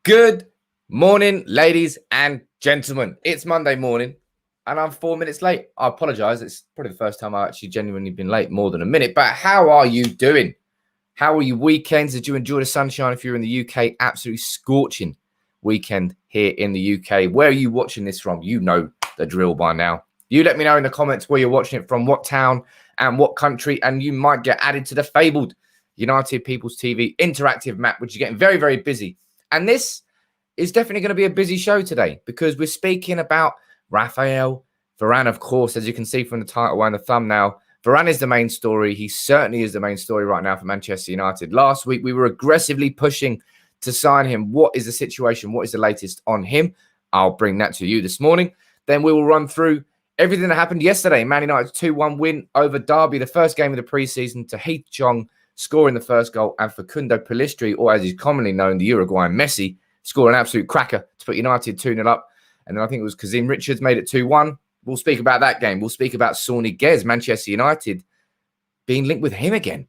Good morning, ladies and gentlemen. It's Monday morning and I'm 4 minutes late. I apologize. It's probably the first time I've actually genuinely been late more than a minute. But how are you doing? How are your weekends? Did you enjoy the sunshine if you're in the UK? Absolutely scorching weekend here in the UK. Where are you watching this from? You know the drill by now. You let me know in the comments where you're watching it from, what town and what country, and you might get added to the fabled United People's TV interactive map, which is getting very, very busy. And this is definitely going to be a busy show today because we're speaking about Raphael Varane, of course, as you can see from the title and the thumbnail. Varane is the main story. He certainly is the main story right now for Manchester United. Last week, we were aggressively pushing to sign him. What is the situation? What is the latest on him? I'll bring that to you this morning. Then we will run through everything that happened yesterday. Man United's 2-1 win over Derby, the first game of the preseason. Tahith Chong scoring the first goal, and Facundo Pellistri, or as he's commonly known, the Uruguayan Messi, scored an absolute cracker to put United 2-0 up. And then I think it was Kazim Richards made it 2-1. We'll speak about that game. We'll speak about Saul Niguez, Manchester United, being linked with him again.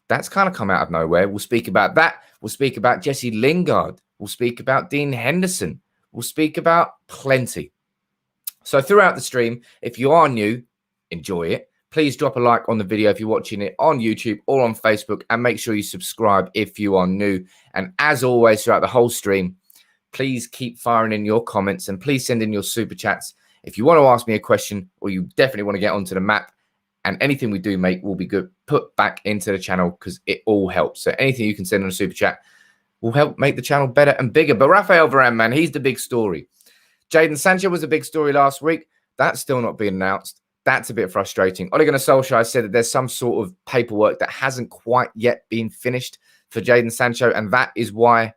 That's kind of come out of nowhere. We'll speak about that. We'll speak about Jesse Lingard. We'll speak about Dean Henderson. We'll speak about plenty. So throughout the stream, if you are new, enjoy it. Please drop a like on the video if you're watching it on YouTube or on Facebook, and make sure you subscribe if you are new. And as always, throughout the whole stream, please keep firing in your comments and please send in your super chats. If you want to ask me a question or you definitely want to get onto the map, and anything we do make will be good put back into the channel because it all helps. So anything you can send on a super chat will help make the channel better and bigger. But Raphael Varane, man, he's the big story. Jadon Sancho was a big story last week. That's still not been announced. That's a bit frustrating. Ole Gunnar Solskjaer said that there's some sort of paperwork that hasn't quite yet been finished for Jadon Sancho, and that is why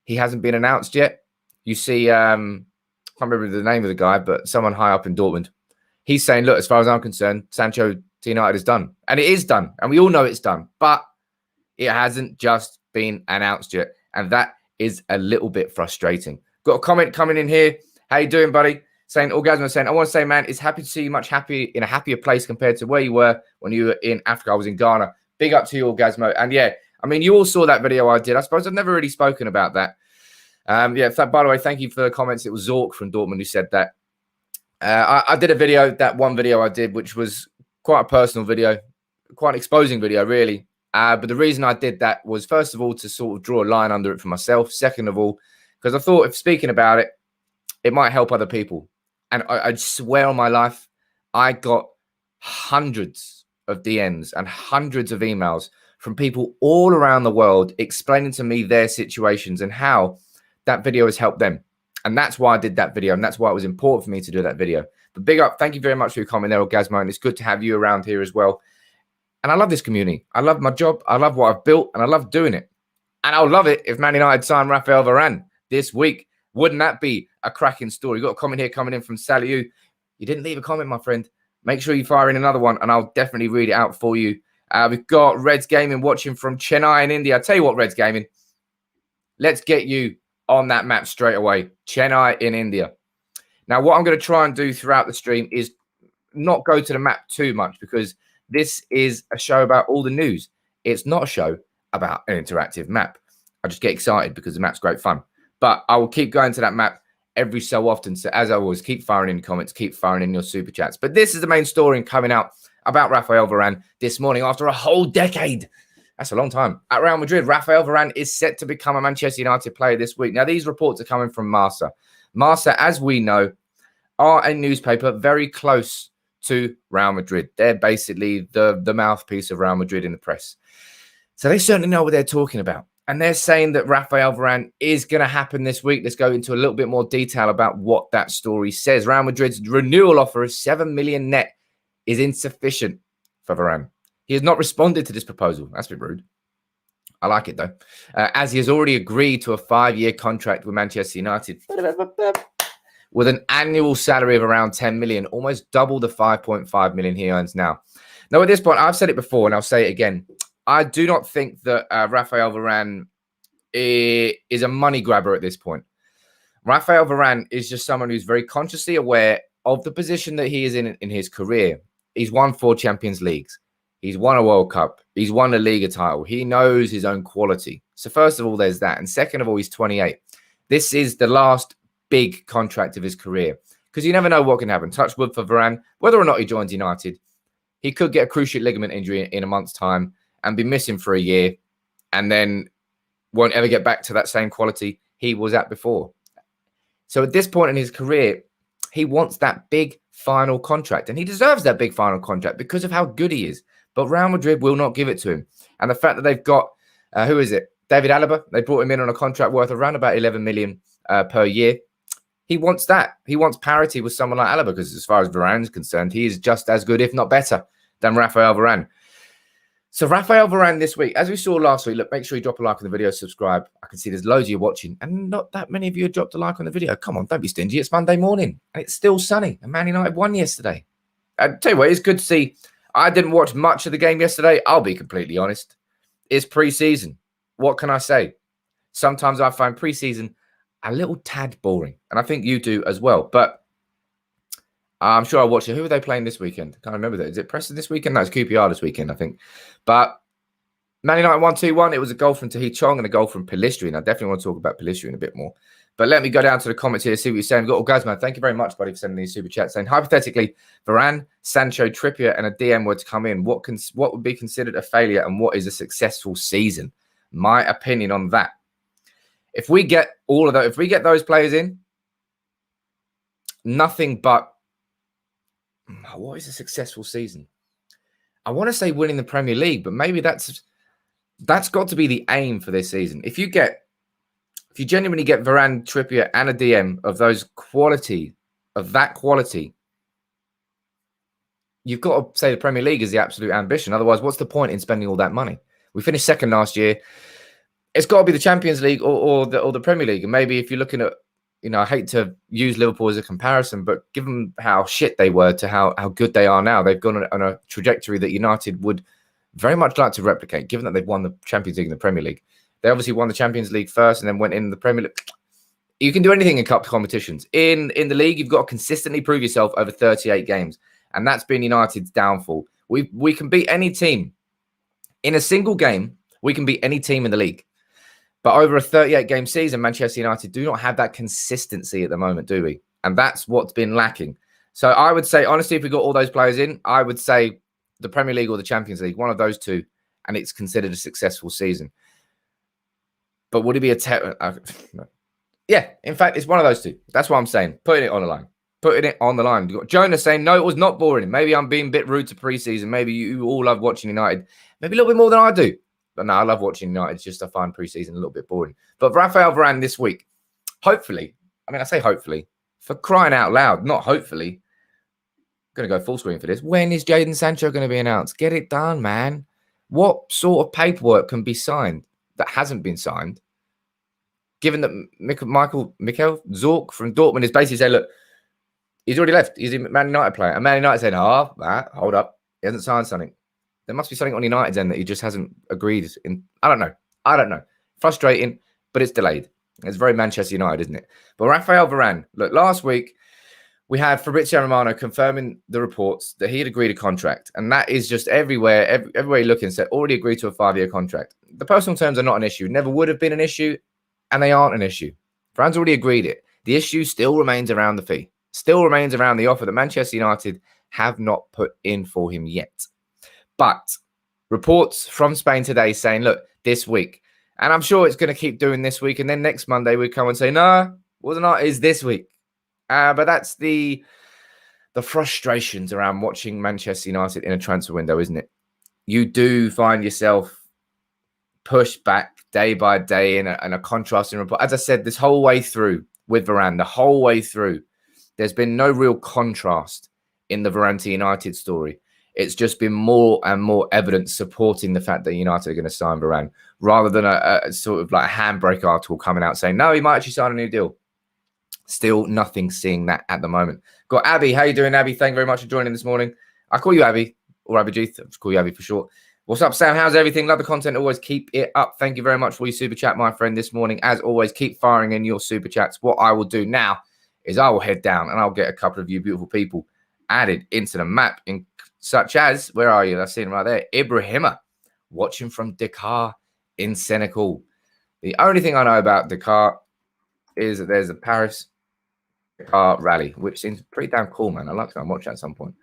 he hasn't been announced yet. You see, I can't remember the name of the guy, but someone high up in Dortmund. He's saying, look, as far as I'm concerned, Sancho to United is done. And it is done. And we all know it's done. But it hasn't just been announced yet. And that is a little bit frustrating. Got a comment coming in here. How you doing, buddy? Saying, Orgasmo saying, I want to say, man, it's happy to see you much in a happier place compared to where you were when you were in Africa. I was in Ghana. Big up to you, Orgasmo. And yeah, I mean, you all saw that video I did. I suppose I've never really spoken about that. Yeah, by the way, thank you for the comments. It was Zork from Dortmund who said that. I did a video, that one video I did, which was quite a personal video, quite an exposing video, really. But the reason I did that was, first of all, to sort of draw a line under it for myself. Second of all, because I thought if speaking about it, it might help other people. And I swear on my life, I got hundreds of DMs and hundreds of emails from people all around the world explaining to me their situations and how that video has helped them. And that's why I did that video. And that's why it was important for me to do that video. But big up. Thank you very much for your comment there, Orgasmo. And it's good to have you around here as well. And I love this community. I love my job. I love what I've built. And I love doing it. And I'll love it if Man United sign Raphael Varane this week. Wouldn't that be a cracking story? Got a comment here coming in from Saliu. You didn't leave a comment, my friend. Make sure you fire in another one, and I'll definitely read it out for you. We've got Reds Gaming watching from Chennai in India. I tell you what, Reds Gaming, let's get you on that map straight away. Chennai in India. Now, what I'm going to try and do throughout the stream is not go to the map too much because this is a show about all the news. It's not a show about an interactive map. I just get excited because the map's great fun. But I will keep going to that map every so often. So as always, keep firing in comments, keep firing in your super chats. But this is the main story coming out about Raphael Varane this morning after a whole decade. That's a long time. At Real Madrid, Raphael Varane is set to become a Manchester United player this week. Now, these reports are coming from Marca. Marca, as we know, are a newspaper very close to Real Madrid. They're basically the mouthpiece of Real Madrid in the press. So they certainly know what they're talking about. And they're saying that Raphael Varane is going to happen this week. Let's go into a little bit more detail about what that story says. Real Madrid's renewal offer of 7 million net is insufficient for Varane. He has not responded to this proposal. That's a bit rude. I like it, though. As he has already agreed to a 5-year contract with Manchester United with an annual salary of around 10 million, almost double the 5.5 million he earns now. Now, at this point, I've said it before and I'll say it again. I do not think that Raphael Varane is a money grabber at this point. Raphael Varane is just someone who's very consciously aware of the position that he is in his career. He's won 4 Champions Leagues. He's won a World Cup. He's won a Liga title. He knows his own quality. So first of all, there's that. And second of all, he's 28. This is the last big contract of his career because you never know what can happen. Touch wood for Varane. Whether or not he joins United, he could get a cruciate ligament injury in a month's time and be missing for a year and then won't ever get back to that same quality he was at before. So at this point in his career, he wants that big final contract, and he deserves that big final contract because of how good he is. But Real Madrid will not give it to him. And the fact that they've got, who is it? David Alaba. They brought him in on a contract worth around about 11 million per year. He wants that. He wants parity with someone like Alaba because as far as Varane's concerned, he is just as good, if not better, than Raphael Varane. So Raphael Varane this week, as we saw last week, look, make sure you drop a like on the video, subscribe. I can see there's loads of you watching and not that many of you have dropped a like on the video. Come on, don't be stingy. It's Monday morning and it's still sunny. And Man United won yesterday. I tell you what, it's good to see. I didn't watch much of the game yesterday. I'll be completely honest. It's preseason. What can I say? Sometimes I find preseason a little tad boring. And I think you do as well. But I'm sure I'll watch it. Who are they playing this weekend? Can't remember that. Is it Preston this weekend? No, it's QPR this weekend, I think. But Man United 1-2-1. It was a goal from Tahi Chong and a goal from Pellistri. And I definitely want to talk about Pellistri in a bit more. But let me go down to the comments here, see what you're saying. We've got, guys, man, thank you very much, buddy, for sending these super chats. Saying, hypothetically, Varane, Sancho, Trippier, and a DM were to come in. What would be considered a failure and what is a successful season? My opinion on that. If we get all of those, if we get those players in, nothing but what is a successful season? I want to say winning the Premier League, but maybe that's got to be the aim for this season. If you genuinely get Varane, Trippier, and a DM of that quality, you've got to say the Premier League is the absolute ambition. Otherwise, what's the point in spending all that money? We finished second last year. It's got to be the Champions League or the Premier League. And maybe if you're looking at, I hate to use Liverpool as a comparison, but given how shit they were to how good they are now, they've gone on a trajectory that United would very much like to replicate, given that they've won the Champions League and the Premier League. They obviously won the Champions League first and then went in the Premier League. You can do anything in cup competitions. In the league, you've got to consistently prove yourself over 38 games. And that's been United's downfall. We can beat any team. In a single game, we can beat any team in the league. But over a 38-game season, Manchester United do not have that consistency at the moment, do we? And that's what's been lacking. So I would say, honestly, if we got all those players in, I would say the Premier League or the Champions League, one of those two, and it's considered a successful season. But would it be no. Yeah, in fact, it's one of those two. That's what I'm saying. Putting it on the line. Putting it on the line. You've got Jonah saying, no, it was not boring. Maybe I'm being a bit rude to preseason. Maybe you all love watching United. Maybe a little bit more than I do. But no, I love watching United. It's just I find preseason a little bit boring. But Raphael Varane this week, hopefully, I say hopefully, for crying out loud, not hopefully, I'm going to go full screen for this. When is Jadon Sancho going to be announced? Get it done, man. What sort of paperwork can be signed that hasn't been signed? Given that Michael Zorc from Dortmund is basically saying, look, he's already left. He's a Man United player. And Man United saying, hold up. He hasn't signed something. There must be something on United's end that he just hasn't agreed. I don't know. Frustrating, but it's delayed. It's very Manchester United, isn't it? But Raphael Varane, look, last week we had Fabrizio Romano confirming the reports that he had agreed a contract. And that is just everywhere you look and said, already agreed to a 5-year contract. The personal terms are not an issue. Never would have been an issue. And they aren't an issue. Varane's already agreed it. The issue still remains around the fee. Still remains around the offer that Manchester United have not put in for him yet. But reports from Spain today saying, look, this week, and I'm sure it's going to keep doing this week, and then next Monday we come and say, no, is this week. But that's the frustrations around watching Manchester United in a transfer window, isn't it? You do find yourself pushed back day by day in a contrasting report. As I said, this whole way through with Varane, the whole way through, there's been no real contrast in the Varane to United story. It's just been more and more evidence supporting the fact that United are going to sign Varane, rather than a sort of like a handbrake article coming out saying, no, he might actually sign a new deal. Still nothing seeing that at the moment. Got Abby. How you doing, Abby? Thank you very much for joining this morning. I call you Abby, or Abhijit. I'll just call you Abby for short. What's up, Sam? How's everything? Love the content. Always keep it up. Thank you very much for your super chat, my friend, this morning. As always, keep firing in your super chats. What I will do now is I will head down and I'll get a couple of you beautiful people added into the map in such as, where are you? I've seen him right there. Ibrahima, watching from Dakar in Senegal. The only thing I know about Dakar is that there's a Paris Dakar rally, which seems pretty damn cool, man. I'd like to go and watch that at some point.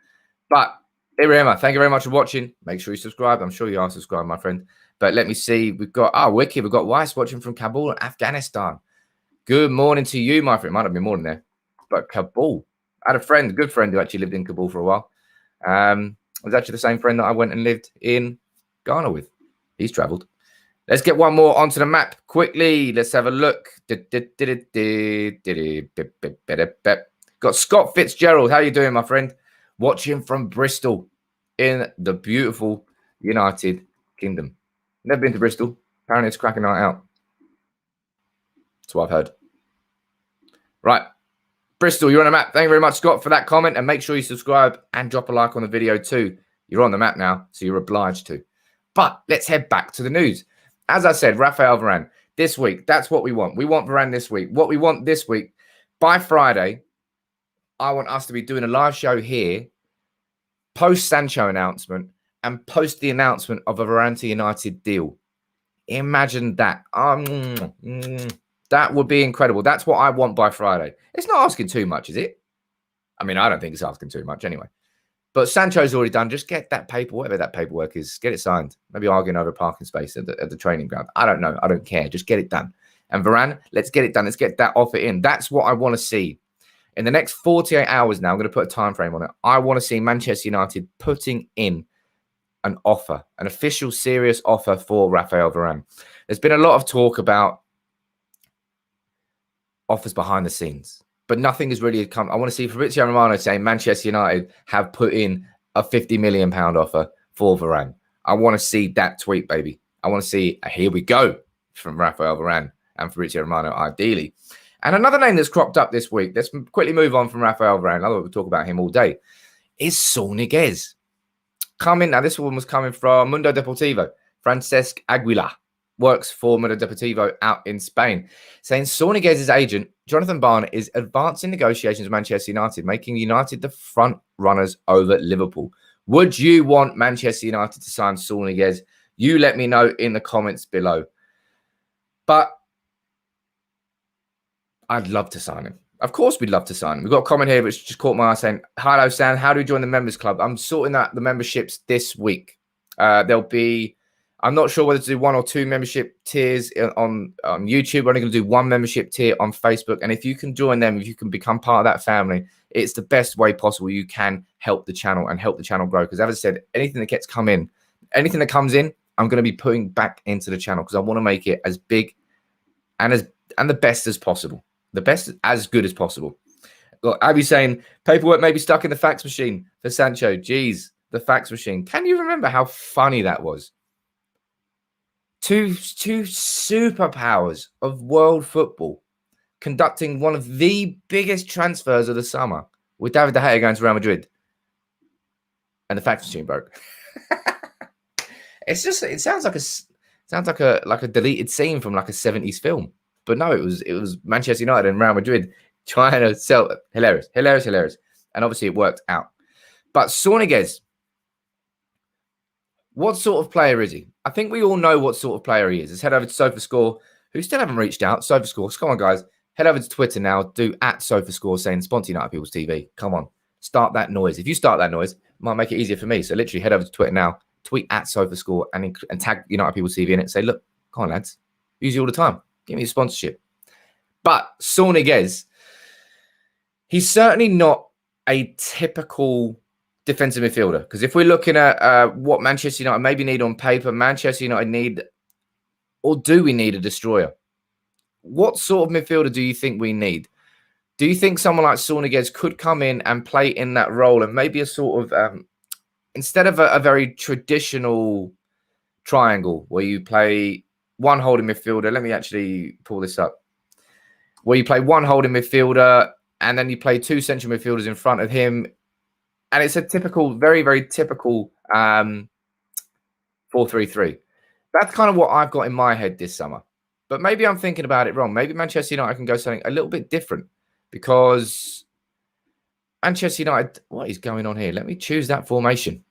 But Ibrahima, thank you very much for watching. Make sure you subscribe. I'm sure you are subscribed, my friend. But let me see. We've got, wicked. We've got Weiss watching from Kabul, Afghanistan. Good morning to you, my friend. Might have been more than there. But Kabul. I had a friend, a good friend who actually lived in Kabul for a while. It was actually the same friend that I went and lived in Ghana with. He's travelled. Let's get one more onto the map quickly. Let's have a look. Got Scott Fitzgerald. How you doing, my friend? Watching from Bristol in the beautiful United Kingdom. Never been to Bristol. Apparently it's a cracking night out. That's what I've heard. Right. Bristol, you're on the map. Thank you very much, Scott, for that comment. And make sure you subscribe and drop a like on the video too. You're on the map now, so you're obliged to. But let's head back to the news. As I said, Raphael Varane, this week, that's what we want. We want Varane this week. What we want this week, by Friday, I want us to be doing a live show here, post Sancho announcement, and post the announcement of a Varane to United deal. Imagine that. That would be incredible. That's what I want by Friday. It's not asking too much, is it? I mean, I don't think it's asking too much anyway. But Sancho's already done. Just get that paper, whatever that paperwork is, get it signed. Maybe arguing over a parking space at the training ground. I don't know. I don't care. Just get it done. And Varane, let's get it done. Let's get that offer in. That's what I want to see. In the next 48 hours now, I'm going to put a time frame on it. I want to see Manchester United putting in an offer, an official, serious offer for Raphael Varane. There's been a lot of talk about offers behind the scenes, but nothing has really come. I want to see Fabrizio Romano saying Manchester United have put in a £50 million offer for Varane. I want to see that tweet, baby. I want to see a here we go from Raphael Varane and Fabrizio Romano, ideally. And another name that's cropped up this week, let's quickly move on from Raphael Varane, otherwise we'll talk about him all day, is Saul Niguez. Now this one was coming from Mundo Deportivo. Francesc Aguilar works for Mundo Deportivo out in Spain, saying Saul Niguez's agent, Jonathan Barner, is advancing negotiations with Manchester United, making United the front runners over Liverpool. Would you want Manchester United to sign Saul Niguez? You let me know in the comments below. But I'd love to sign him. Of course, we'd love to sign him. We've got a comment here which just caught my eye saying, "Hello, Stan. How do we join the members club?" I'm sorting out the memberships this week. There'll be, I'm not sure whether to do 1 or 2 membership tiers on YouTube. We're only going to do 1 membership tier on Facebook. And if you can join them, if you can become part of that family, it's the best way possible you can help the channel and help the channel grow. Because as I said, anything that comes in, I'm going to be putting back into the channel because I want to make it as big and the best as possible. The best, as good as possible. Look, Abby's saying paperwork may be stuck in the fax machine for Sancho. Jeez, the fax machine. Can you remember how funny that was? Two superpowers of world football conducting one of the biggest transfers of the summer with David De Gea going to Real Madrid, and the fax machine broke. It sounds like a deleted scene from like a 70s film. But no, it was Manchester United and Real Madrid trying to sell it. Hilarious. And obviously it worked out. But Saul Niguez, what sort of player is he? I think we all know what sort of player he is. Let's head over to SofaScore, who still haven't reached out. SofaScore, come on, guys. Head over to Twitter now. Do @SofaScore saying sponsor United People's TV. Come on. Start that noise. If you start that noise, it might make it easier for me. So literally head over to Twitter now. Tweet @SofaScore and tag United People's TV in it. Say, look, come on, lads. Use you all the time. Give me a sponsorship. But Saul Niguez, he's certainly not a typical defensive midfielder. Because if we're looking at what Manchester United maybe need on paper, Manchester United need, or do we need a destroyer? What sort of midfielder do you think we need? Do you think someone like Saul Niguez could come in and play in that role and maybe a sort of, instead of a very traditional triangle where you play one holding midfielder, let me actually pull this up, where you play one holding midfielder and then you play 2 central midfielders in front of him. And it's a typical, very, very typical 4-3-3. That's kind of what I've got in my head this summer. But maybe I'm thinking about it wrong. Maybe Manchester United can go something a little bit different because Manchester United, what is going on here? Let me choose that formation.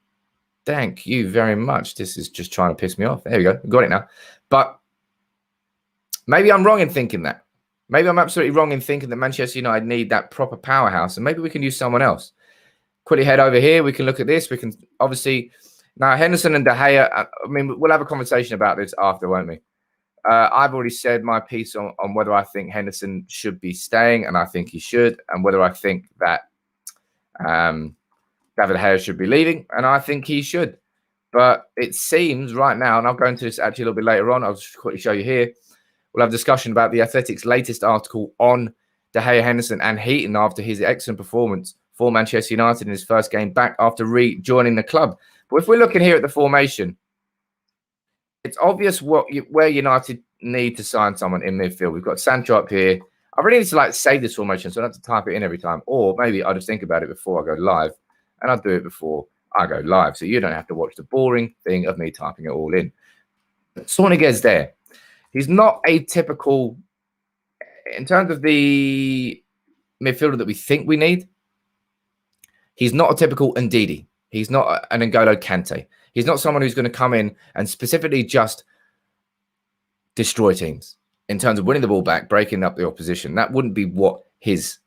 Thank you very much. This is just trying to piss me off. There we go. Got it now. But maybe I'm wrong in thinking that. Maybe I'm absolutely wrong in thinking that Manchester United need that proper powerhouse, and maybe we can use someone else. Quickly head over here. We can look at this. We can obviously now Henderson and De Gea. I mean, we'll have a conversation about this after, won't we? I've already said my piece on whether I think Henderson should be staying, and I think he should, and whether I think that David De Gea should be leaving, and I think he should. But it seems right now, and I'll go into this actually a little bit later on. I'll just quickly show you here. We'll have a discussion about the Athletic's latest article on De Gea, Henderson, and Heaton after his excellent performance for Manchester United in his first game back after rejoining the club. But if we're looking here at the formation, it's obvious where United need to sign someone in midfield. We've got Sancho up here. I really need to save this formation, so I don't have to type it in every time. Or maybe I'll just think about it before I go live, and I'll do it before I go live, so you don't have to watch the boring thing of me typing it all in. Saul Niguez there. He's not a typical, in terms of the midfielder that we think we need, he's not a typical Ndidi. He's not an N'Golo Kante. He's not someone who's going to come in and specifically just destroy teams in terms of winning the ball back, breaking up the opposition. That wouldn't be what his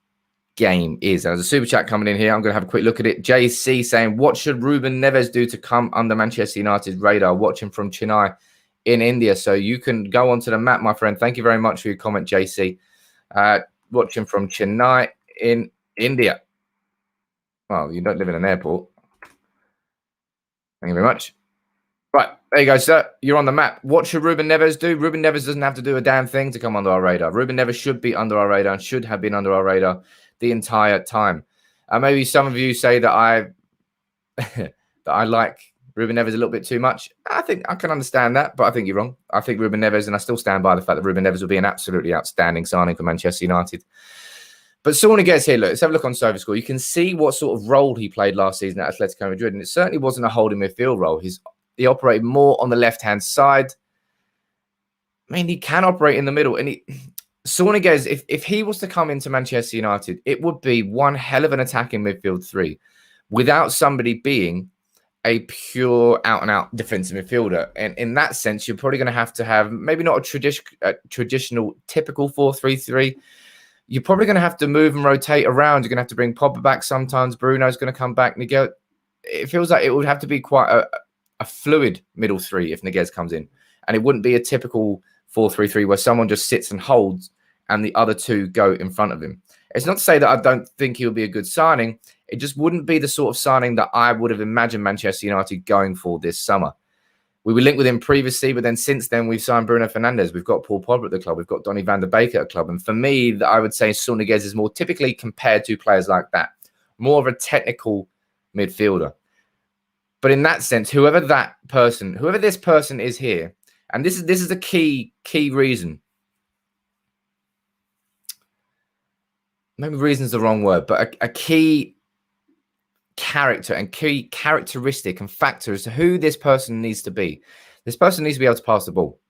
game is. And there's a super chat coming in here. I'm going to have a quick look at it. JC saying, what should Ruben Neves do to come under Manchester United's radar? Watching from Chennai in India. So you can go onto the map, my friend. Thank you very much for your comment, JC. Watching from Chennai in India. Well, you don't live in an airport. Thank you very much. Right, there you go, sir. You're on the map. What should Ruben Neves do? Ruben Neves doesn't have to do a damn thing to come under our radar. Ruben Neves should be under our radar and should have been under our radar the entire time. Maybe some of you say that I like Ruben Neves a little bit too much. I think I can understand that, but I think you're wrong. I think Ruben Neves, and I still stand by the fact that Ruben Neves will be an absolutely outstanding signing for Manchester United. But Saul Niguez here, look, let's have a look on SofaScore. You can see what sort of role he played last season at Atletico Madrid, and it certainly wasn't a holding midfield role. He operated more on the left-hand side. I mean, he can operate in the middle. And Saul Niguez, if he was to come into Manchester United, it would be one hell of an attacking midfield three without somebody being a pure out-and-out defensive midfielder. And in that sense, you're probably going to have maybe not a traditional typical 4-3-3. You're probably going to have to move and rotate around. You're going to have to bring Pogba back sometimes. Bruno's going to come back. Niguez, it feels like it would have to be quite a fluid middle three if Niguez comes in. And it wouldn't be a typical 4-3-3 where someone just sits and holds and the other two go in front of him. It's not to say that I don't think he would be a good signing. It just wouldn't be the sort of signing that I would have imagined Manchester United going for this summer. We were linked with him previously, but then since then we've signed Bruno Fernandes. We've got Paul Pogba at the club. We've got Donny van der Beek at the club. And for me, I would say Saul Niguez is more typically compared to players like that. More of a technical midfielder. But in that sense, whoever this person is here, and this is a key reason. Maybe reason is the wrong word, but a key character and key characteristic and factor as to who this person needs to be. This person needs to be able to pass the ball.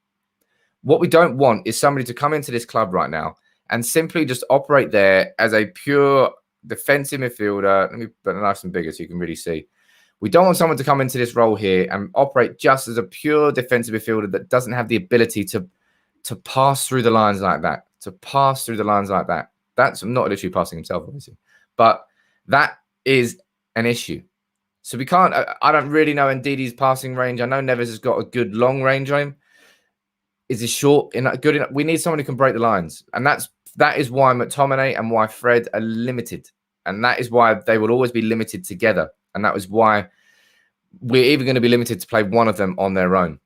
What we don't want is somebody to come into this club right now and simply just operate there as a pure defensive midfielder. Let me put it nice and bigger so you can really see. We don't want someone to come into this role here and operate just as a pure defensive midfielder that doesn't have the ability to pass through the lines like that. That's not literally passing himself, obviously. But that is an issue. So we can't, I don't really know Ndidi's passing range. I know Neves has got a good long range on him. Is he short? Good enough? We need someone who can break the lines. And that is why McTominay and why Fred are limited. And that is why they will always be limited together. And that was why we're even going to be limited to play one of them on their own.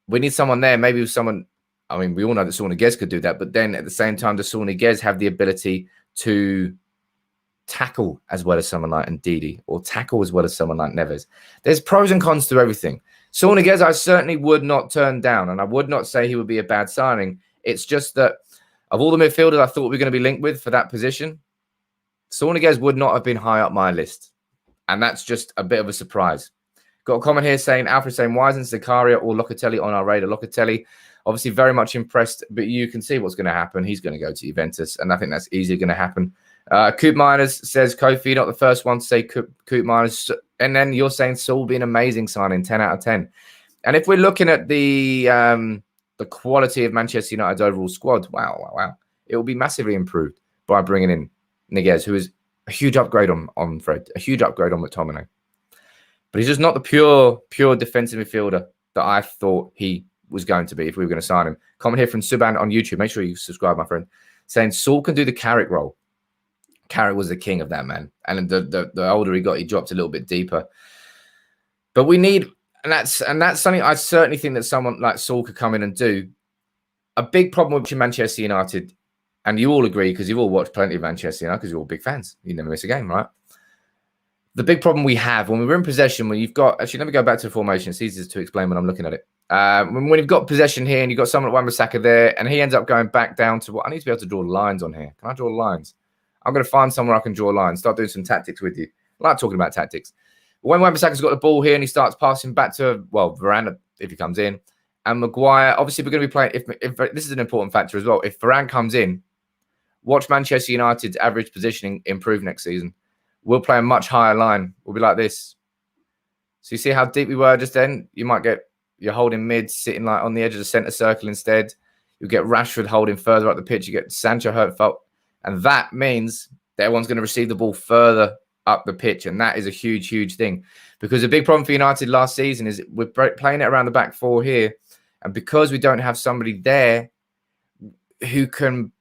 We need someone there, maybe with someone, I mean, we all know that Saul Niguez could do that, but then at the same time, does Saul Niguez have the ability to tackle as well as someone like Ndidi or tackle as well as someone like Neves? There's pros and cons to everything. Saul Niguez, I certainly would not turn down, and I would not say he would be a bad signing. It's just that of all the midfielders I thought we were going to be linked with for that position, Saul Niguez would not have been high up my list. And that's just a bit of a surprise. Got a comment here saying, Alfred saying, why isn't Zakaria or Locatelli on our radar? Locatelli, obviously very much impressed, but you can see what's going to happen. He's going to go to Juventus, and I think that's easily going to happen. Coop Miners says, Kofi, not the first one to say Coop Miners. And then you're saying Saul will be an amazing signing, 10 out of 10. And if we're looking at the quality of Manchester United's overall squad, wow. It will be massively improved by bringing in Niguez, who is a huge upgrade on Fred, a huge upgrade on McTominay. But he's just not the pure defensive midfielder that I thought he was going to be if we were going to sign him. Comment here from Suban on YouTube. Make sure you subscribe, my friend. Saying Saul can do the Carrick role. Carrick was the king of that, man. And the older he got, he dropped a little bit deeper. But we need, and that's something I certainly think that someone like Saul could come in and do. A big problem with Manchester United, and you all agree because you've all watched plenty of Manchester United because you're all big fans. You never miss a game, right? The big problem we have when we're in possession, when you've got, actually, let me go back to the formation. It's easier to explain when I'm looking at it. When you've got possession here and you've got someone like Wan-Bissaka there, and he ends up going back down to what I need to be able to draw lines on here. Can I draw lines? I'm going to find somewhere I can draw lines, start doing some tactics with you. I like talking about tactics. When Wan-Bissaka's got the ball here and he starts passing back to, well, Varane, if he comes in, and Maguire, obviously we're going to be playing, if this is an important factor as well, if Varane comes in, watch Manchester United's average positioning improve next season. We'll play a much higher line. We'll be like this. So you see how deep we were just then? You might get, you're holding mid, sitting like on the edge of the centre circle instead. You'll get Rashford holding further up the pitch. You get Sancho hurt. And that means that everyone's going to receive the ball further up the pitch. And that is a huge, huge thing. Because the big problem for United last season is we're playing it around the back four here. And because we don't have somebody there who can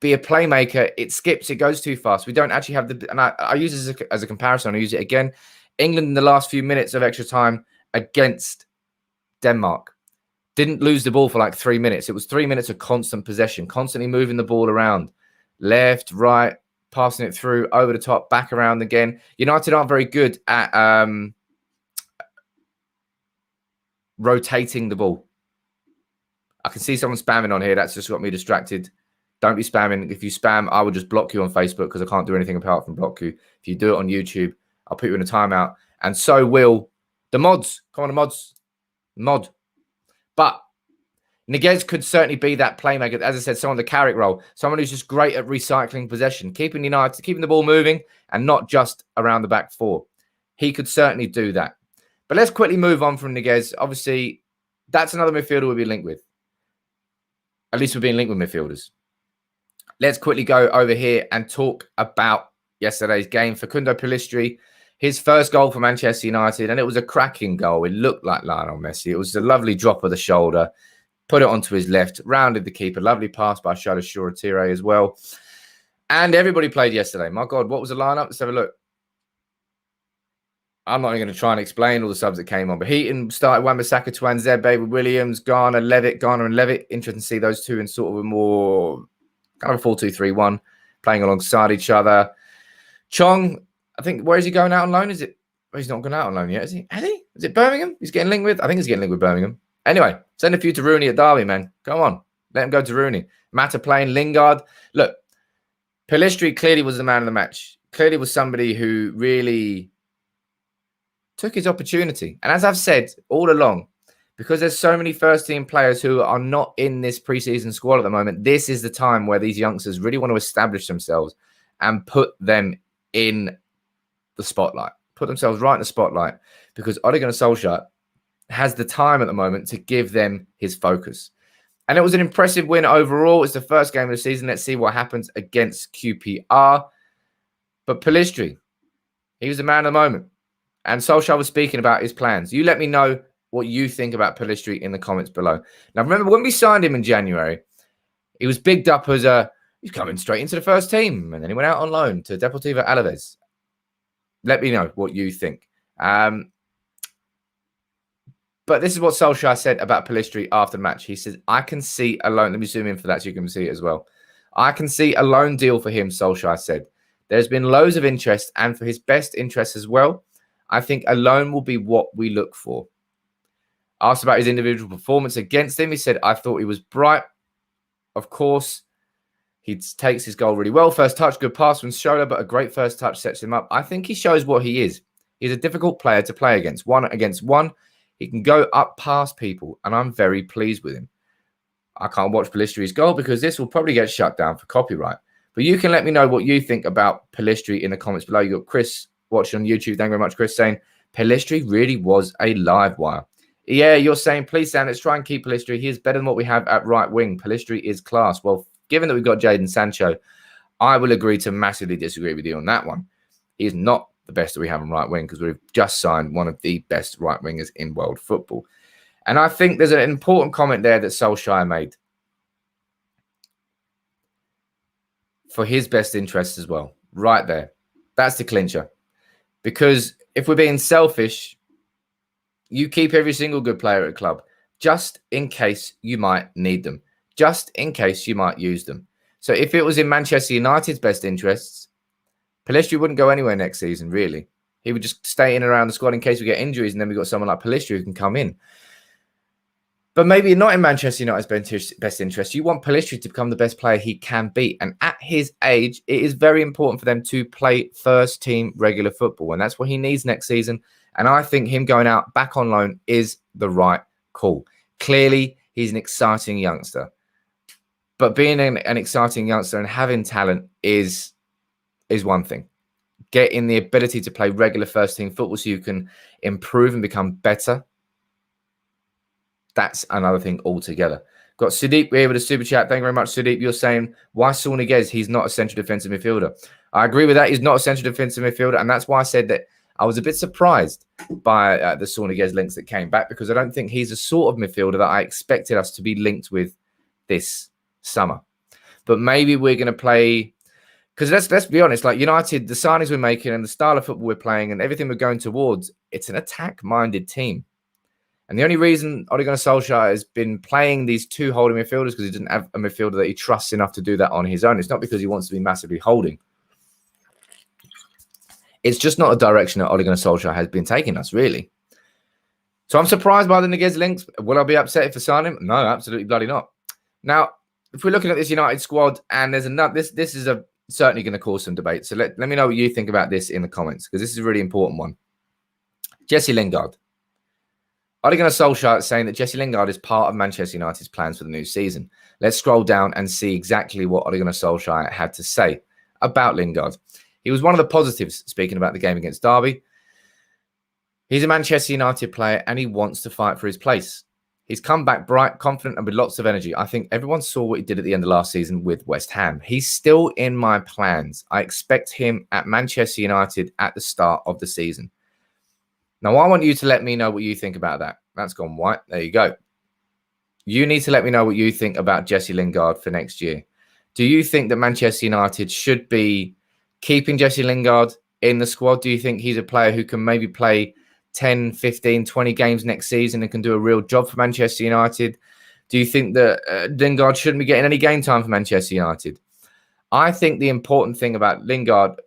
be a playmaker, it skips, it goes too fast. We don't actually have the, and I use this as a comparison. I use it again. England in the last few minutes of extra time against Denmark didn't lose the ball for like 3 minutes. It was 3 minutes of constant possession, constantly moving the ball around, left, right, passing it through, over the top, back around again. United aren't very good at rotating the ball. I can see someone spamming on here. That's just got me distracted. Don't be spamming. If you spam, I will just block you on Facebook because I can't do anything apart from block you. If you do it on YouTube, I'll put you in a timeout. And so will the mods. Come on, the mods. Mod. But Niguez could certainly be that playmaker. As I said, someone the Carrick role. Someone who's just great at recycling possession, keeping the ball moving and not just around the back four. He could certainly do that. But let's quickly move on from Niguez. Obviously, that's another midfielder we'll be linked with. At least we're being linked with midfielders. Let's quickly go over here and talk about yesterday's game. Facundo Pellistri, his first goal for Manchester United, and it was a cracking goal. It looked like Lionel Messi. It was a lovely drop of the shoulder, put it onto his left, rounded the keeper. Lovely pass by Shada Shura as well. And everybody played yesterday. My God, what was the lineup? Let's have a look. I'm not even going to try and explain all the subs that came on, but Heaton started Wan-Bissaka, Tuanzebe with Williams, Garner and Levitt. Interesting to see those two in sort of a more kind of a 4-2-3-1, playing alongside each other. Chong, I think, where is he going out on loan? Is it? Well, he's not gone out on loan yet, is he? Has he? Is it Birmingham? He's getting linked with? I think he's getting linked with Birmingham. Anyway, send a few to Rooney at Derby, man. Come on. Let him go to Rooney. Mata playing Lingard. Look, Pellistri clearly was the man of the match. Clearly was somebody who really took his opportunity. And as I've said all along, because there's so many first-team players who are not in this preseason squad at the moment, this is the time where these youngsters really want to establish themselves and put them in the spotlight. Put themselves right in the spotlight because Ole Gunnar Solskjaer has the time at the moment to give them his focus. And it was an impressive win overall. It's the first game of the season. Let's see what happens against QPR. But Pellistri, he was the man of the moment. And Solskjaer was speaking about his plans. You let me know what you think about Pellistri in the comments below. Now, remember, when we signed him in January, he was bigged up as he's coming straight into the first team. And then he went out on loan to Deportivo Alaves. Let me know what you think. But this is what Solskjaer said about Pellistri after the match. He says, I can see a loan. Let me zoom in for that so you can see it as well. I can see a loan deal for him, Solskjaer said. There's been loads of interest, and for his best interest as well, I think a loan will be what we look for. Asked about his individual performance against him, he said, I thought he was bright. Of course, he takes his goal really well. First touch, good pass from Scholler, but a great first touch sets him up. I think he shows what he is. He's a difficult player to play against. One. He can go up past people, and I'm very pleased with him. I can't watch Pellistri's goal because this will probably get shut down for copyright. But you can let me know what you think about Pellistri in the comments below. You got Chris watching on YouTube. Thank you very much, Chris, saying Pellistri really was a live wire. Yeah, you're saying, please, Sam, let's try and keep Pellistri. He is better than what we have at right wing. Pellistri is class. Well, given that we've got Jadon Sancho, I will agree to massively disagree with you on that one. He is not the best that we have on right wing because we've just signed one of the best right wingers in world football. And I think there's an important comment there that Solskjaer made for his best interests as well. Right there. That's the clincher. Because if we're being selfish, you keep every single good player at a club just in case you might need them, just in case you might use them. So if it was in Manchester United's best interests, Pellistri wouldn't go anywhere next season, really. He would just stay in and around the squad in case we get injuries, and then we've got someone like Pellistri who can come in. But maybe not in Manchester United's best interest. You want Pellistri to become the best player he can be. And at his age, it is very important for them to play first-team regular football. And that's what he needs next season. And I think him going out back on loan is the right call. Clearly, he's an exciting youngster. But being an exciting youngster and having talent is one thing. Getting the ability to play regular first-team football so you can improve and become better, that's another thing altogether. Got Sadiq here with a super chat. Thank you very much, Sadiq. You're saying, why Saul Niguez? He's not a central defensive midfielder. I agree with that. He's not a central defensive midfielder. And that's why I said that I was a bit surprised by the Saul Niguez links that came back, because I don't think he's the sort of midfielder that I expected us to be linked with this summer. But maybe we're going to play, because let's be honest, like United, the signings we're making and the style of football we're playing and everything we're going towards, it's an attack-minded team. And the only reason Ole Gunnar Solskjaer has been playing these two holding midfielders because he didn't have a midfielder that he trusts enough to do that on his own. It's not because he wants to be massively holding. It's just not a direction that Ole Gunnar Solskjaer has been taking us, really. So I'm surprised by the Niguez links. Will I be upset if I sign him? No, absolutely bloody not. Now, if we're looking at this United squad, and there's another, this is certainly going to cause some debate. So let me know what you think about this in the comments, because this is a really important one. Jesse Lingard. Ole Gunnar Solskjaer is saying that Jesse Lingard is part of Manchester United's plans for the new season. Let's scroll down and see exactly what Ole Gunnar Solskjaer had to say about Lingard. He was one of the positives speaking about the game against Derby. He's a Manchester United player and he wants to fight for his place. He's come back bright, confident, and with lots of energy. I think everyone saw what he did at the end of last season with West Ham. He's still in my plans. I expect him at Manchester United at the start of the season. Now, I want you to let me know what you think about that. That's gone white. There you go. You need to let me know what you think about Jesse Lingard for next year. Do you think that Manchester United should be keeping Jesse Lingard in the squad? Do you think he's a player who can maybe play 10, 15, 20 games next season and can do a real job for Manchester United? Do you think that Lingard shouldn't be getting any game time for Manchester United? I think the important thing about Lingard,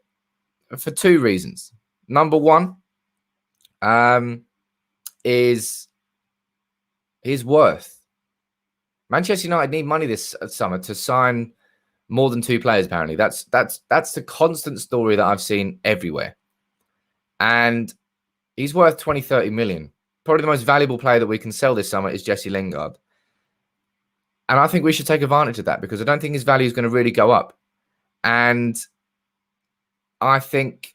for two reasons. Number one, is his worth. Manchester United need money this summer to sign more than two players, apparently. That's the constant story that I've seen everywhere. And he's worth 20, 30 million. Probably the most valuable player that we can sell this summer is Jesse Lingard. And I think we should take advantage of that, because I don't think his value is going to really go up. And I think,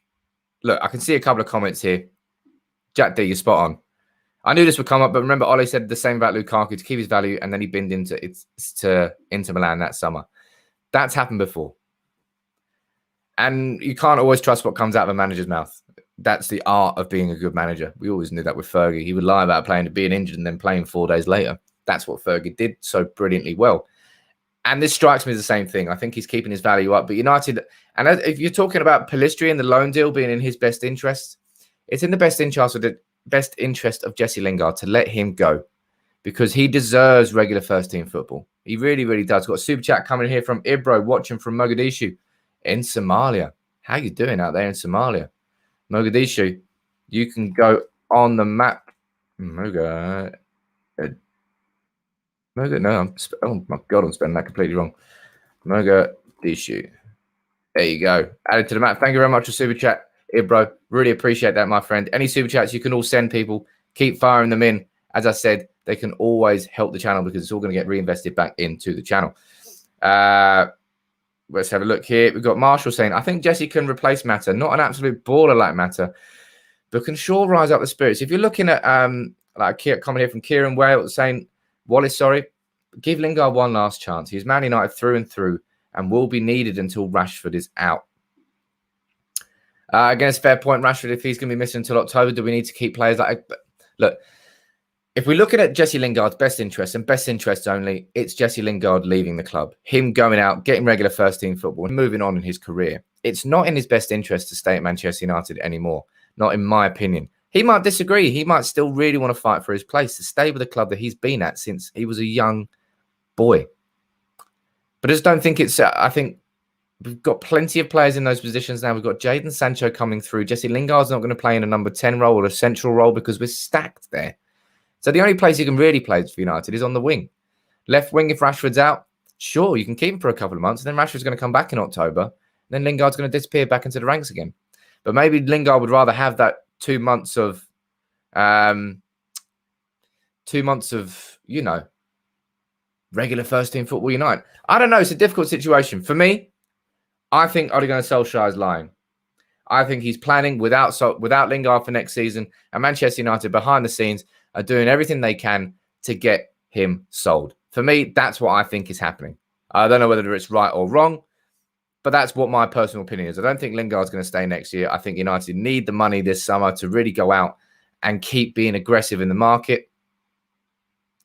look, I can see a couple of comments here. Jack D, you're spot on. I knew this would come up, but remember, Ole said the same about Lukaku to keep his value, and then he binned to Inter Milan that summer. That's happened before. And you can't always trust what comes out of a manager's mouth. That's the art of being a good manager. We always knew that with Fergie. He would lie about being injured and then playing 4 days later. That's what Fergie did so brilliantly well. And this strikes me as the same thing. I think he's keeping his value up. But United, and if you're talking about Pellistri and the loan deal being in his best interest, it's in the best interest of Jesse Lingard to let him go, because he deserves regular first-team football. He really, really does. Got a super chat coming here from Ibro, watching from Mogadishu in Somalia. How you doing out there in Somalia? Mogadishu, you can go on the map. Oh my God, I'm spelling that completely wrong. Mogadishu. There you go. Added to the map. Thank you very much for super chat, Ibro. Really appreciate that, my friend. Any super chats you can all send people. Keep firing them in. As I said, they can always help the channel because it's all going to get reinvested back into the channel. Let's have a look here. We've got Marshall saying, I think Jesse can replace Mata. Not an absolute baller like Mata, but can sure rise up the spirits. If you're looking at like a comment here from Kieran Wales saying, Wallace, sorry, give Lingard one last chance. He's Man United through and through and will be needed until Rashford is out. Again, it's a fair point. Rashford, if he's going to be missing until October, do we need to keep players like... Look, if we're looking at Jesse Lingard's best interest and best interest only, it's Jesse Lingard leaving the club. Him going out, getting regular first-team football and moving on in his career. It's not in his best interest to stay at Manchester United anymore. Not in my opinion. He might disagree. He might still really want to fight for his place to stay with the club that he's been at since he was a young boy. But I just don't think it's... I think we've got plenty of players in those positions now. We've got Jadon Sancho coming through. Jesse Lingard's not going to play in a number 10 role or a central role because we're stacked there. So the only place he can really play for United is on the wing. Left wing, if Rashford's out, sure, you can keep him for a couple of months. And then Rashford's going to come back in October. Then Lingard's going to disappear back into the ranks again. But maybe Lingard would rather have that 2 months of, you know, regular first-team football United. I don't know. It's a difficult situation. For me, I think Ole Gunnar Solskjaer is lying. I think he's planning without Lingard for next season. And Manchester United, behind the scenes, are doing everything they can to get him sold. For me, that's what I think is happening. I don't know whether it's right or wrong, but that's what my personal opinion is. I don't think Lingard's going to stay next year. I think United need the money this summer to really go out and keep being aggressive in the market.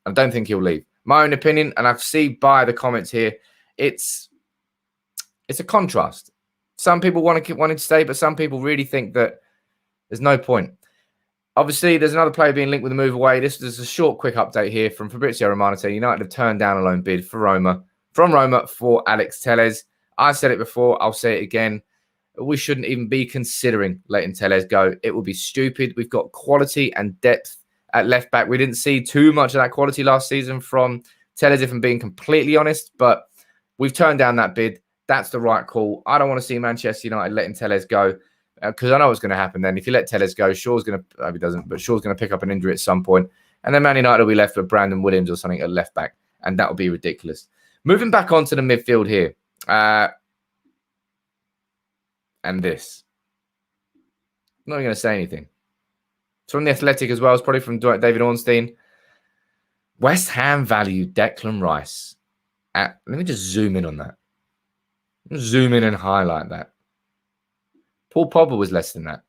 I don't think he'll leave. My own opinion, and I see by the comments here, it's a contrast. Some people want to stay, but some people really think that there's no point. Obviously, there's another player being linked with a move away. This is a short, quick update here from Fabrizio Romano saying United have turned down a loan bid from Roma for Alex Telles. I said it before. I'll say it again. We shouldn't even be considering letting Telles go. It would be stupid. We've got quality and depth at left back. We didn't see too much of that quality last season from Telles, if I'm being completely honest, but we've turned down that bid. That's the right call. I don't want to see Manchester United letting Telles go because I know what's going to happen then. If you let Telles go, Shaw's going to, hope he doesn't, but Shaw's going to pick up an injury at some point. And then Man United will be left with Brandon Williams or something at left back. And that will be ridiculous. Moving back onto the midfield here. And this. I'm not even going to say anything. It's from The Athletic as well. It's probably from David Ornstein. West Ham valued Declan Rice at, let me just zoom in on that. Zoom in and highlight that. Paul Pogba was less than that.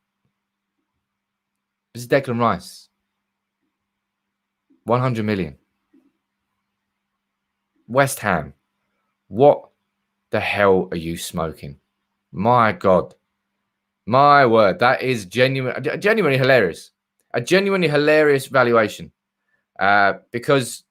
This is Declan Rice. 100 million. West Ham. What the hell are you smoking? My God. My word. That is genuinely hilarious. A genuinely hilarious valuation. Because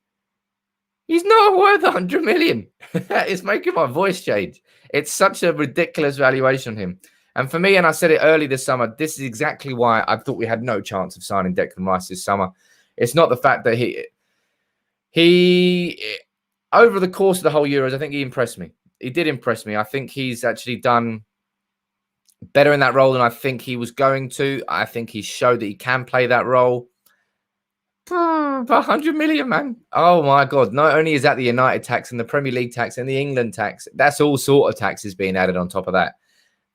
he's not worth 100 million. It's making my voice change. It's such a ridiculous valuation on him. And for me, and I said it early this summer, this is exactly why I thought we had no chance of signing Declan Rice this summer. It's not the fact that he over the course of the whole Euros, I think he impressed me. He did impress me. I think he's actually done better in that role than I think he was going to. I think he showed that he can play that role. 100 million, man. Oh, my God. Not only is that the United tax and the Premier League tax and the England tax, that's all sort of taxes being added on top of that.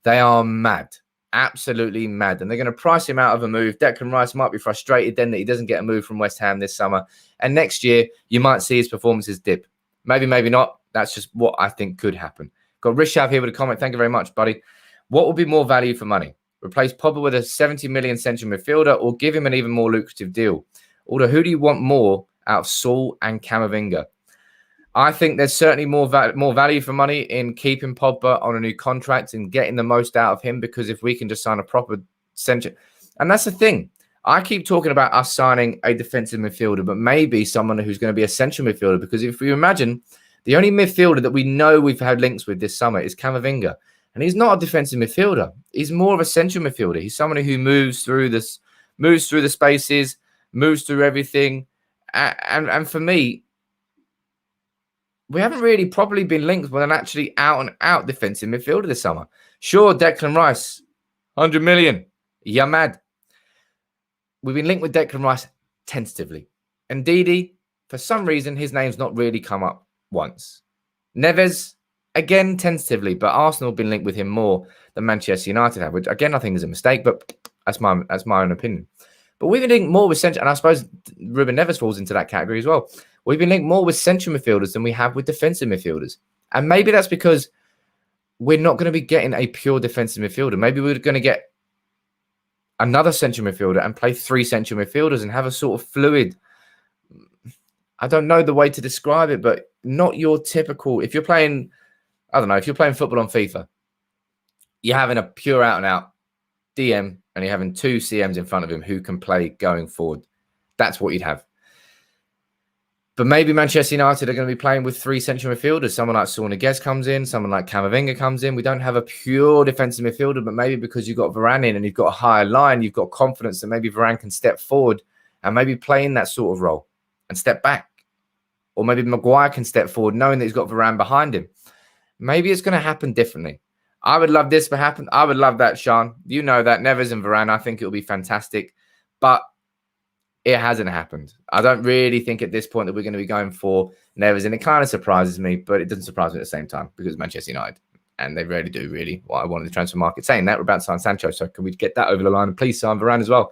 They are mad. Absolutely mad. And they're going to price him out of a move. Declan Rice might be frustrated then that he doesn't get a move from West Ham this summer. And next year, you might see his performances dip. Maybe, maybe not. That's just what I think could happen. Got Rishav here with a comment. Thank you very much, buddy. What would be more value for money? Replace Pogba with a 70 million central midfielder or give him an even more lucrative deal? Or who do you want more out of Saul and Camavinga? I think there's certainly more value for money in keeping Pogba on a new contract and getting the most out of him, because if we can just sign a proper central... And that's the thing. I keep talking about us signing a defensive midfielder, but maybe someone who's going to be a central midfielder, because if you imagine, the only midfielder that we know we've had links with this summer is Camavinga. And he's not a defensive midfielder. He's more of a central midfielder. He's someone who moves through the spaces, moves through everything. And for me, we haven't really properly been linked with an actually out-and-out defensive midfielder this summer. Sure, Declan Rice, 100 million. You're mad. We've been linked with Declan Rice tentatively. And Didi, for some reason, his name's not really come up once. Neves, again, tentatively, but Arsenal have been linked with him more than Manchester United have, which again I think is a mistake, but that's my own opinion. But we've been linked more with central, and I suppose Ruben Neves falls into that category as well. We've been linked more with central midfielders than we have with defensive midfielders. And maybe that's because we're not going to be getting a pure defensive midfielder. Maybe we're going to get another central midfielder and play 3 central midfielders and have a sort of fluid, I don't know the way to describe it, but not your typical, if you're playing, I don't know, if you're playing football on FIFA, you're having a pure out and out DM and you're having 2 CMs in front of him who can play going forward. That's what you'd have. But maybe Manchester United are going to be playing with 3 central midfielders. Someone like Saul Niguez comes in, someone like Camavinga comes in. We don't have a pure defensive midfielder, but maybe because you've got Varane in and you've got a higher line, you've got confidence that maybe Varane can step forward and maybe play in that sort of role and step back. Or maybe Maguire can step forward knowing that he's got Varane behind him. Maybe it's going to happen differently. I would love this to happen. I would love that, Sean. You know that. Neves and Varane, I think it will be fantastic. But it hasn't happened. I don't really think at this point that we're going to be going for Neves. And it kind of surprises me, but it doesn't surprise me at the same time because it's Manchester United. And they rarely do, really, what I want in the transfer market. Saying that, we're about to sign Sancho. So can we get that over the line? And please sign Varane as well.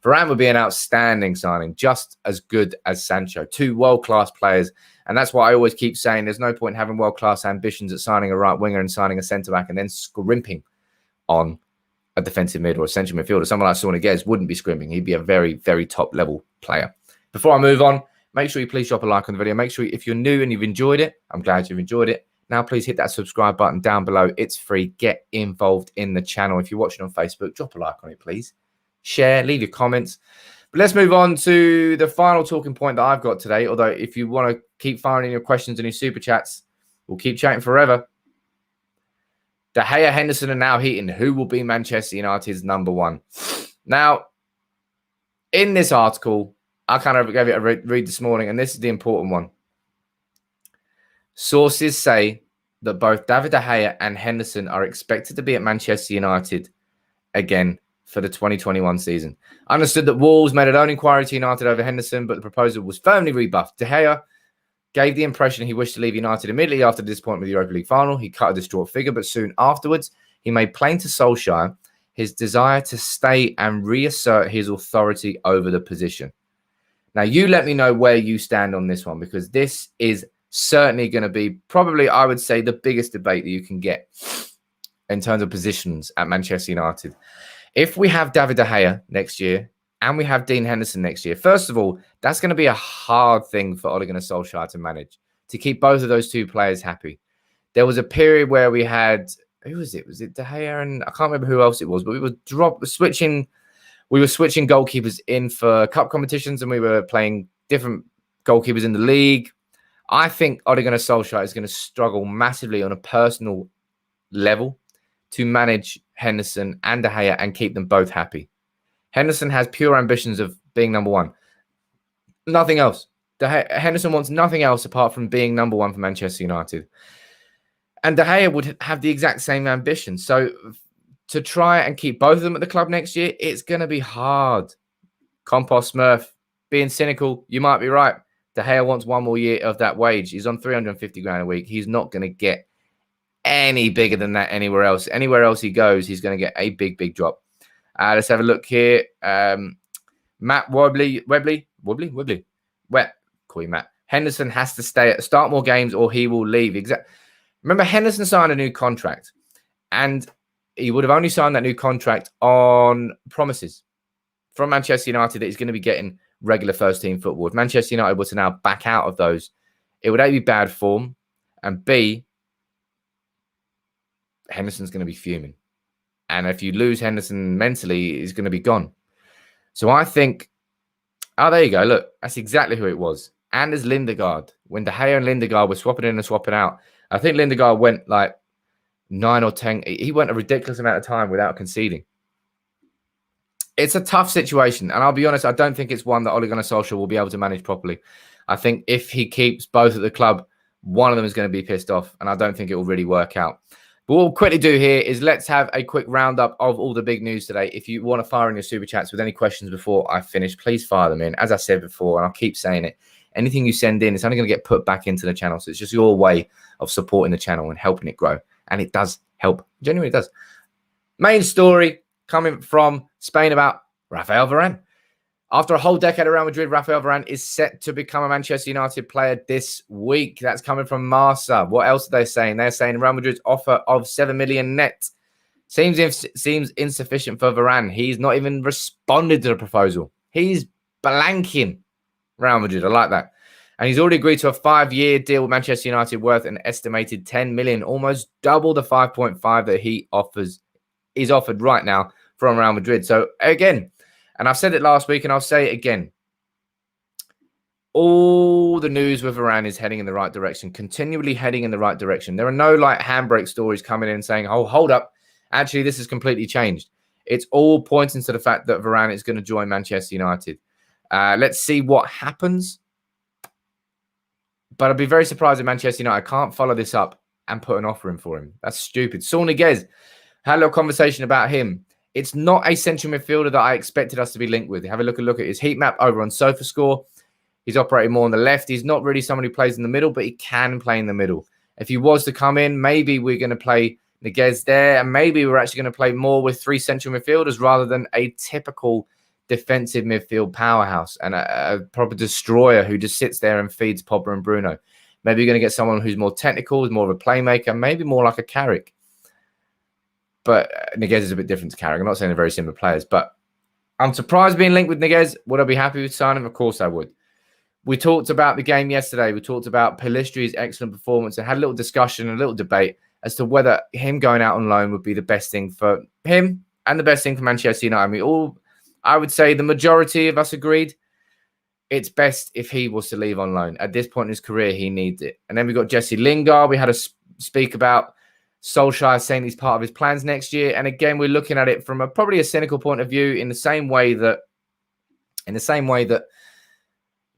Varane would be an outstanding signing, just as good as Sancho. 2 world-class players. And that's why I always keep saying there's no point in having world-class ambitions at signing a right winger and signing a centre-back and then scrimping on a defensive mid or a central midfielder. Someone like Saul Niguez wouldn't be scrimping. He'd be a very, very top-level player. Before I move on, make sure you please drop a like on the video. Make sure if you're new and you've enjoyed it, I'm glad you've enjoyed it. Now, please hit that subscribe button down below. It's free. Get involved in the channel. If you're watching on Facebook, drop a like on it, please. Share, leave your comments. But let's move on to the final talking point that I've got today. Although if you want to keep firing in your questions and your super chats, we'll keep chatting forever. De Gea, Henderson are now heating. Who will be Manchester United's number 1? Now, in this article, I kind of gave it a read this morning, and this is the important one. Sources say that both David De Gea and Henderson are expected to be at Manchester United again for the 2021 season. I understood that Wolves made an own inquiry to United over Henderson, but the proposal was firmly rebuffed. De Gea gave the impression he wished to leave United immediately after the disappointment with the Europa League final. He cut a distraught figure, but soon afterwards, he made plain to Solskjaer his desire to stay and reassert his authority over the position. Now, you let me know where you stand on this one, because this is certainly going to be probably, I would say, the biggest debate that you can get in terms of positions at Manchester United. If we have David De Gea next year and we have Dean Henderson next year, first of all, that's going to be a hard thing for Ole Gunnar Solskjaer to manage, to keep both of those 2 players happy. There was a period where we had, who was it? Was it De Gea and I can't remember who else it was, but we were switching goalkeepers in for cup competitions and we were playing different goalkeepers in the league. I think Ole Gunnar Solskjaer is going to struggle massively on a personal level to manage Henderson and De Gea and keep them both happy. Henderson has pure ambitions of being number 1. Nothing else. Henderson wants nothing else apart from being number 1 for Manchester United. And De Gea would have the exact same ambition. So to try and keep both of them at the club next year, it's going to be hard. Compost Smurf, being cynical, you might be right. De Gea wants 1 more year of that wage. He's on 350 grand a week. He's not going to get any bigger than that anywhere else. Anywhere else he goes, he's going to get a big, big drop. Let's have a look here. Matt Webley. Call you Matt. Henderson has to start more games or he will leave. Remember, Henderson signed a new contract and he would have only signed that new contract on promises from Manchester United that he's going to be getting regular first-team football. If Manchester United were to now back out of those, it would A, be bad form, and B, Henderson's going to be fuming. And if you lose Henderson mentally, he's going to be gone. So I think, oh, there you go. Look, that's exactly who it was. Anders Lindegaard. When De Gea and Lindegaard were swapping in and swapping out, I think Lindegaard went like 9 or 10. He went a ridiculous amount of time without conceding. It's a tough situation. And I'll be honest, I don't think it's one that Ole Gunnar Solskjaer will be able to manage properly. I think if he keeps both at the club, one of them is going to be pissed off. And I don't think it will really work out. But what we'll quickly do here is let's have a quick roundup of all the big news today. If you want to fire in your super chats with any questions before I finish, please fire them in. As I said before, and I'll keep saying it, Anything you send in, it's only going to get put back into the channel. So it's just your way of supporting the channel and helping it grow. And it does help. Genuinely does. Main story coming from Spain about Raphael Varane. After a whole decade at Real Madrid, Raphael Varane is set to become a Manchester United player this week. That's coming from Marca. What else are they saying? They're saying Real Madrid's offer of 7 million net seems insufficient for Varane. He's not even responded to the proposal. He's blanking Real Madrid. I like that. And he's already agreed to a 5-year deal with Manchester United worth an estimated 10 million, almost double the 5.5 that he is offered right now from Real Madrid. So again, and I've said it last week and I'll say it again, all the news with Varane is heading in the right direction, continually heading in the right direction. There are no like handbrake stories coming in saying, oh, hold up, actually, this has completely changed. It's all pointing to the fact that Varane is going to join Manchester United. Let's see what happens. But I'd be very surprised if Manchester United can't follow this up and put an offer in for him. That's stupid. Saul Niguez, had a little conversation about him. It's not a central midfielder that I expected us to be linked with. Have a look at his heat map over on SofaScore. He's operating more on the left. He's not really someone who plays in the middle, but he can play in the middle. If he was to come in, maybe we're going to play Niguez there, and maybe we're actually going to play more with 3 central midfielders rather than a typical defensive midfield powerhouse and a proper destroyer who just sits there and feeds Pogba and Bruno. Maybe you're going to get someone who's more technical, is more of a playmaker, maybe more like a Carrick. But Niguez is a bit different to Carrick. I'm not saying they're very similar players, but I'm surprised being linked with Niguez. Would I be happy with signing him? Of course I would. We talked about the game yesterday. We talked about Pellistri's excellent performance and had a little discussion, a little debate as to whether him going out on loan would be the best thing for him and the best thing for Manchester United. I would say the majority of us agreed it's best if he was to leave on loan. At this point in his career, he needs it. And then we got Jesse Lingard. We had a speak about Solskjaer saying he's part of his plans next year. And again, we're looking at it from probably a cynical point of view in the same way that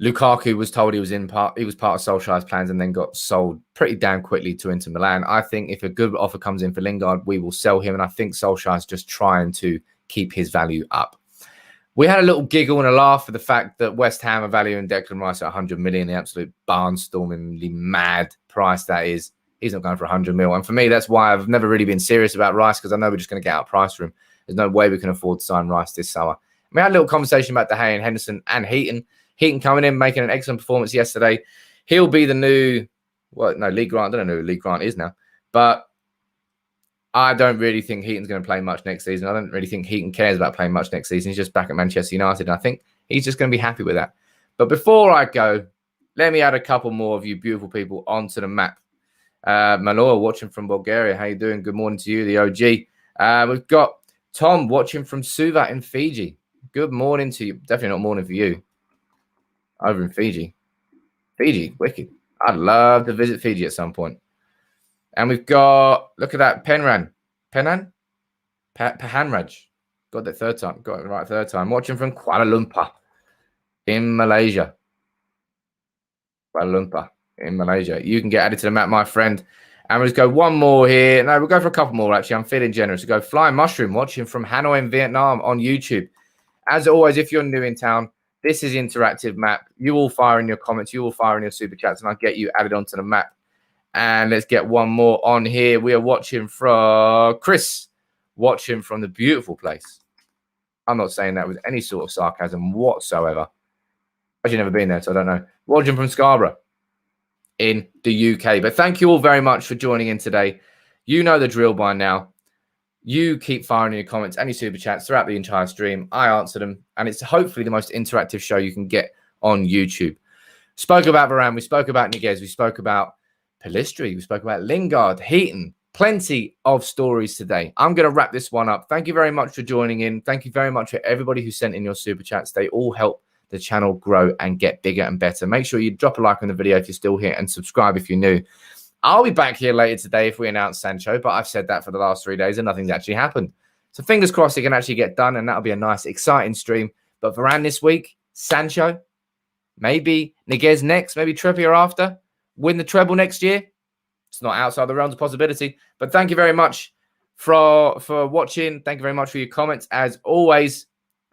Lukaku was told he was part of Solskjaer's plans and then got sold pretty damn quickly to Inter Milan. I think if a good offer comes in for Lingard, we will sell him. And I think Solskjaer's just trying to keep his value up. We had a little giggle and a laugh for the fact that West Ham are valuing Declan Rice at 100 million, the absolute barnstormingly mad price that is. He's not going for 100 mil. And for me, that's why I've never really been serious about Rice, because I know we're just going to get out price for him. There's no way we can afford to sign Rice this summer. We had a little conversation about De Gea and Henderson and Heaton. Heaton coming in, making an excellent performance yesterday. He'll be the new, Lee Grant. I don't know who Lee Grant is now. But I don't really think Heaton's going to play much next season. I don't really think Heaton cares about playing much next season. He's just back at Manchester United. And I think he's just going to be happy with that. But before I go, let me add a couple more of you beautiful people onto the map. Manoa watching from Bulgaria. How you doing? Good morning to you, the OG. We've got Tom watching from Suva in Fiji. Good morning to you. Definitely not morning for you. Over in Fiji. Fiji, wicked. I'd love to visit Fiji at some point. And we've got, look at that, Pahanraj. Got that third time. Got it right third time. Watching from Kuala Lumpur in Malaysia. Kuala Lumpur in Malaysia. You can get added to the map, my friend. And we'll just go one more here. No, we'll go for a couple more, actually. I'm feeling generous. We'll go Flying Mushroom, watching from Hanoi in Vietnam on YouTube. As always, if you're new in town, this is interactive map. You all fire in your comments. You all fire in your super chats, and I'll get you added onto the map. And let's get one more on here. We are watching from Chris, watching from the beautiful place. I'm not saying that with any sort of sarcasm whatsoever. I've never been there, so I don't know. Watching from Scarborough in the UK. But thank you all very much for joining in today. You know the drill by now. You keep firing in your comments and your super chats throughout the entire stream. I answer them, and it's hopefully the most interactive show you can get on YouTube. Spoke about Varane. We spoke about Niguez. We spoke about Pellistri. We spoke about Lingard, Heaton. Plenty of stories today. I'm going to wrap this one up. Thank you very much for joining in. Thank you very much for everybody who sent in your super chats. They all help the channel grow and get bigger and better. Make sure you drop a like on the video if you're still here and subscribe if you're new. I'll be back here later today if we announce Sancho, but I've said that for the last 3 days and nothing's actually happened. So fingers crossed it can actually get done, and that'll be a nice, exciting stream. But Varane this week, Sancho, maybe Niguez next, maybe Trippier after. Win the treble next year. It's not outside the realms of possibility. But thank you very much for watching. Thank you very much for your comments. As always,